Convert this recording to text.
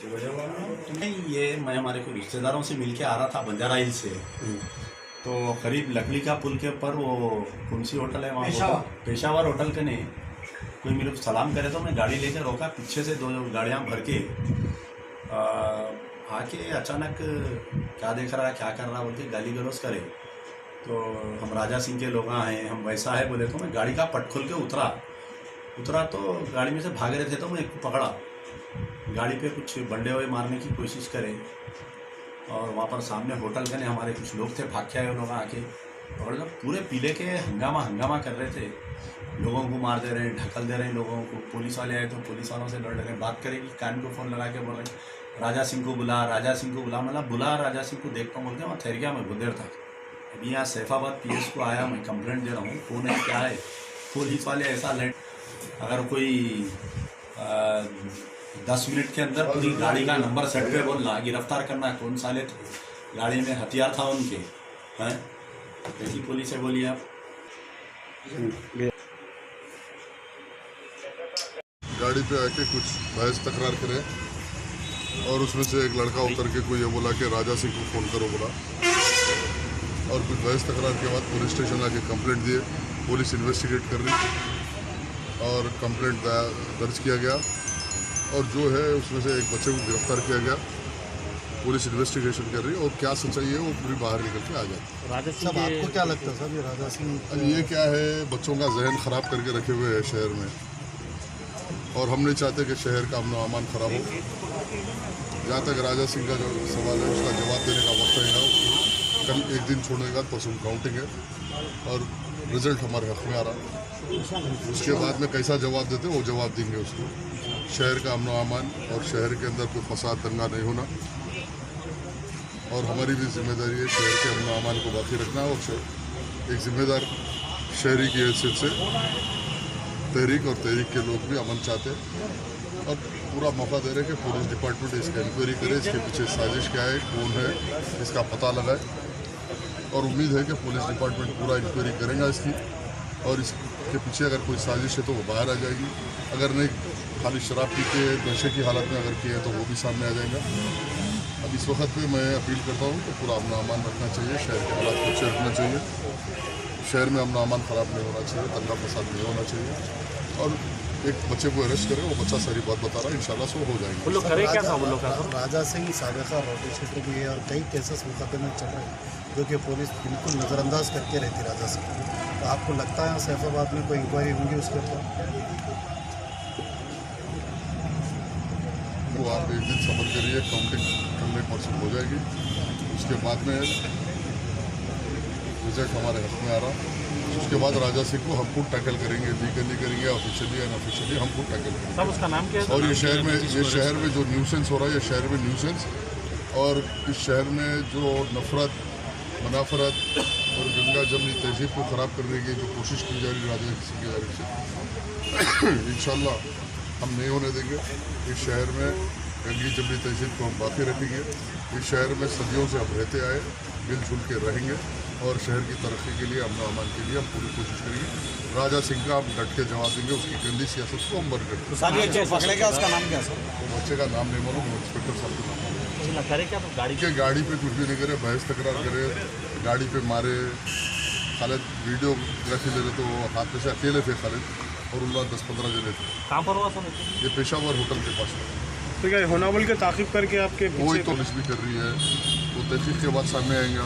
नहीं, ये मैं हमारे को रिश्तेदारों से मिलके आ रहा था बंजारा हिल से। तो करीब लकड़ी का पुल के ऊपर वो कौन सी होटल है वहाँ, पेशावर होटल के नहीं, कोई मेरे को सलाम करे तो मैं गाड़ी लेकर रोका, पीछे से 2 गाड़ियाँ भर के आके अचानक क्या देख रहा है क्या कर रहा बोल के गाली गलौज करे। तो हम राजा सिंह के लोग हैं, हम वैसा है बोले, तो मैं गाड़ी का पट खोल के उतरा तो गाड़ी में से भाग रहे थे, तो मैं एक को पकड़ा, गाड़ी पे कुछ बंडे हुए मारने की कोशिश करे। और वहाँ पर सामने होटल के ने हमारे कुछ लोग थे, भाग के आए लोग आके पकड़ कर पूरे पीले के हंगामा कर रहे थे, लोगों को मार दे रहे हैं, ढकल दे रहे हैं लोगों को। पुलिस वाले आए तो पुलिस वालों से लड़ रहे, बात करेगी कान को फ़ोन लगा के बोल रहे राजा सिंह को बुला, राजा सिंह को बुला। मतलब बुला राजा सिंह को देखता हूँ, बोलते वहाँ ठहर गया मैं बहुत देर तक। अभी यहाँ सैफाबाद PS को आया, मैं कंप्लेंट दे रहा हूँ, कौन है क्या है। पुलिस वाले ऐसा लेट, अगर कोई 10 मिनट के अंदर पूरी गाड़ी का नंबर सेट पे बोलना, गिरफ्तार करना, कौन साले थे गाड़ी में, हथियार था उनके, हैं कैसी पुलिस है बोलिए आप। गाड़ी पे आके कुछ बहस तकरार करे और उसमें से एक लड़का उतर के कोई ये बोला कि राजा सिंह को फ़ोन करो बोला, और कुछ बहस तकरार के बाद पुलिस स्टेशन आके कंप्लेंट दिए। पुलिस इन्वेस्टिगेट कर रही और कंप्लेंट दर्ज किया गया, और जो है उसमें से एक बच्चे को गिरफ्तार किया गया। पुलिस इन्वेस्टिगेशन कर रही है और क्या सच्चाई है वो पूरी बाहर निकल के आ जाए। राजा सिंह आपको क्या लगता है सर, ये राजा सिंह ये क्या है, बच्चों का जहन ख़राब करके रखे हुए है शहर में, और हम नहीं चाहते कि शहर का अमन अमान ख़राब हो। जहाँ तक राजा सिंह का जो सवाल है उसका जवाब देने का वक्त है, कल एक दिन छोड़ने के बाद परसों काउंटिंग है और रिजल्ट हमारे हक में आ रहा। उसके बाद में कैसा जवाब देते वो जवाब देंगे उसको। शहर का अमन अमान और शहर के अंदर कोई फसाद दंगा नहीं होना, और हमारी भी जिम्मेदारी है शहर के अमन अमान को बाकी रखना। और एक जिम्मेदार शहरी की हैसियत से तहरीक और तहरीक के लोग भी अमन चाहते हैं, और पूरा मौका दे रहे हैं कि पुलिस डिपार्टमेंट इसकी इंक्वायरी करे, इसके पीछे साजिश क्या है, कौन है, इसका पता लगाए। और उम्मीद है कि पुलिस डिपार्टमेंट पूरा इंक्वायरी करेगा इसकी, और इसके पीछे अगर कोई साजिश है तो वो बाहर आ जाएगी। अगर नहीं, खाली शराब पी के नशे की हालत में अगर किए तो वो भी सामने आ जाएगा। अब इस वक्त पे मैं अपील करता हूँ कि पूरा अमन अमान रखना चाहिए, शहर के हालात को अच्छे रखना चाहिए, शहर में अमन अमान ख़राब नहीं होना चाहिए, दंगा फसाद नहीं होना चाहिए। और एक बच्चे को अरेस्ट करें, वो बच्चा सारी बात बता रहा है, इंशाल्लाह से वो हो जाएंगे। वो लोग करे क्या था, वो लोग राजा सिंह साबिका रोटी क्षेत्र भी है और कई केसेस मुकदमे चल रहे हैं जो कि पुलिस बिल्कुल नज़रअंदाज करके रहती राजा सिंह। तो आपको लगता है सैफाबाद में कोई इंक्वायरी होंगी उसके ऊपर? वो आप एक दिन सफर करिए, काउंटिंग कल में परसों हो जाएगी, उसके बाद में रिजल्ट हमारे हाथ में आ रहा। उसके बाद राजा सिंह को हम खुद टैकल करेंगे, लीगली करेंगे, ऑफिशियली एंड ऑफिशियली हम खुद टैकल करेंगे। सब उसका नाम क्या है? और ये शहर में जो न्यूसेंस हो रहा है, ये शहर में न्यूसेंस, और इस शहर में जो नफरत, मुनाफरत और गंगा जमनी तहजीब को ख़राब करने की जो कोशिश की जा रही है राजा सिंह की जानिब से, इंशाल्लाह हम नहीं होने देंगे। इस शहर में गंगी जमनी तहजीब को हम बाकी रखेंगे। इस शहर में सदियों से हम रहते आए, मिलजुल के रहेंगे, और शहर की तरक्की के लिए, अमन अमान के लिए हम पूरी कोशिश करेंगे। राजा सिंह का हम डट के जवाब देंगे, उसकी गंदी सियासत को हम बंद कर देंगे। पकड़ेगा, उसका नाम क्या सर? वो बच्चे का नाम नहीं मालूम, इंस्पेक्टर साहब का नाम मालूम। करे क्या तो गाड़ी पे कुछ भी नहीं करे, बहस तकरार करे, गाड़ी पे मारे। खालिद वीडियोग्राफी ले रहे तो हाथ में से अकेले थे खालिद, और उन 10-15 जने थे। कहाँ पर हुआ सर? ये पेशावर होटल के पास। तो क्या होनावल के ताक़िब करके आपके वही तो पुलिस भी कर रही है, वो तहकीक के बाद सामने आएंगे।